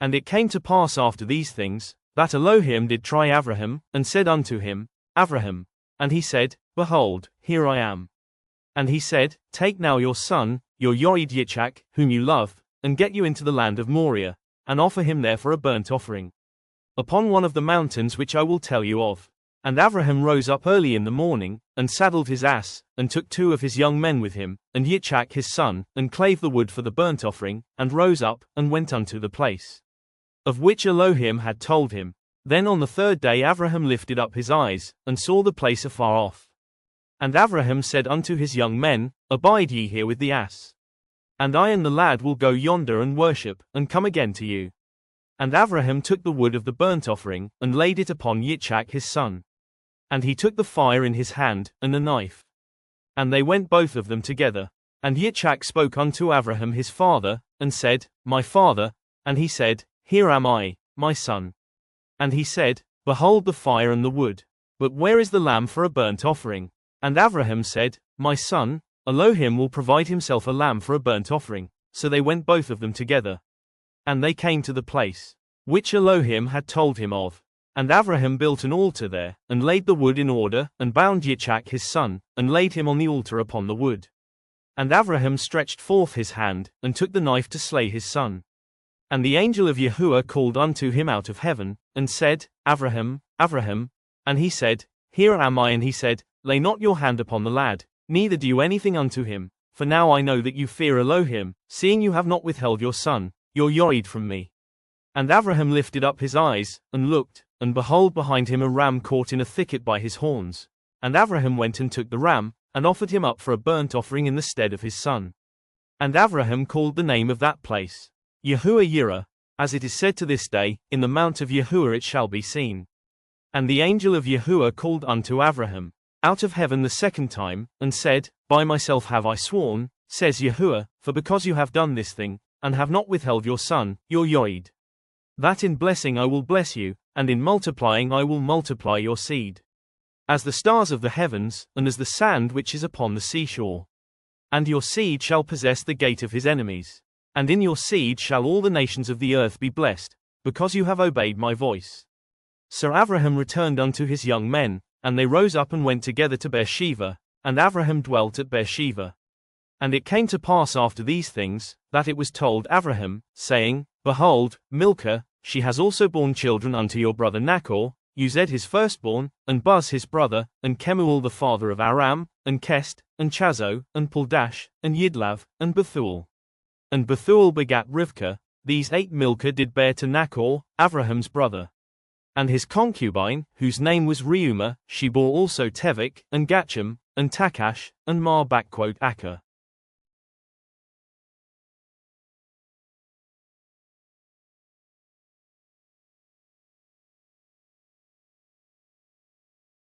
And it came to pass after these things, that Elohim did try Abraham, and said unto him, Abraham. And he said, Behold, here I am. And he said, Take now your son, your Yored Yitzchak, whom you love, and get you into the land of Moriah, and offer him there for a burnt offering, upon one of the mountains which I will tell you of. And Abraham rose up early in the morning, and saddled his ass, and took 2 of his young men with him, and Yitzchak his son, and clave the wood for the burnt offering, and rose up, and went unto the place of which Elohim had told him. Then on the 3rd day Abraham lifted up his eyes, and saw the place afar off. And Abraham said unto his young men, Abide ye here with the ass. And I and the lad will go yonder and worship, and come again to you. And Abraham took the wood of the burnt offering, and laid it upon Yitzchak his son. And he took the fire in his hand, and a knife. And they went both of them together. And Yitzchak spoke unto Abraham his father, and said, My father. And he said, Here am I, my son. And he said, Behold the fire and the wood. But where is the lamb for a burnt offering? And Abraham said, My son, Elohim will provide himself a lamb for a burnt offering. So they went both of them together. And they came to the place which Elohim had told him of. And Abraham built an altar there, and laid the wood in order, and bound Yitzchak his son, and laid him on the altar upon the wood. And Abraham stretched forth his hand, and took the knife to slay his son. And the angel of Yahuwah called unto him out of heaven, and said, Abraham, Abraham. And he said, Here am I. And he said, Lay not your hand upon the lad, neither do anything unto him, for now I know that you fear Elohim, seeing you have not withheld your son, your Yored, from me. And Abraham lifted up his eyes, and looked, and behold behind him a ram caught in a thicket by his horns. And Abraham went and took the ram, and offered him up for a burnt offering in the stead of his son. And Abraham called the name of that place Yahuwah Yireh, as it is said to this day, In the mount of Yahuwah it shall be seen. And the angel of Yahuwah called unto Abraham out of heaven the 2nd time, and said, By myself have I sworn, says Yahuwah, for because you have done this thing, and have not withheld your son, your Yored, that in blessing I will bless you, and in multiplying I will multiply your seed, as the stars of the heavens, and as the sand which is upon the seashore. And your seed shall possess the gate of his enemies. And in your seed shall all the nations of the earth be blessed, because you have obeyed my voice. So Abraham returned unto his young men, and they rose up and went together to Bere'shiyth, and Abraham dwelt at Bere'shiyth. And it came to pass after these things, that it was told Abraham, saying, Behold, Milcah, she has also borne children unto your brother Nachor, Uzed his firstborn, and Buz his brother, and Kemuel the father of Aram, and Kest, and Chazo, and Puldash, and Yidlav, and Bethuel. And Bethuel begat Rivkah. These 8 Milcah did bear to Nachor, Abraham's brother. And his concubine, whose name was Reumah, she bore also Tevik, and Gachem, and Takash, and Mar-Akkah.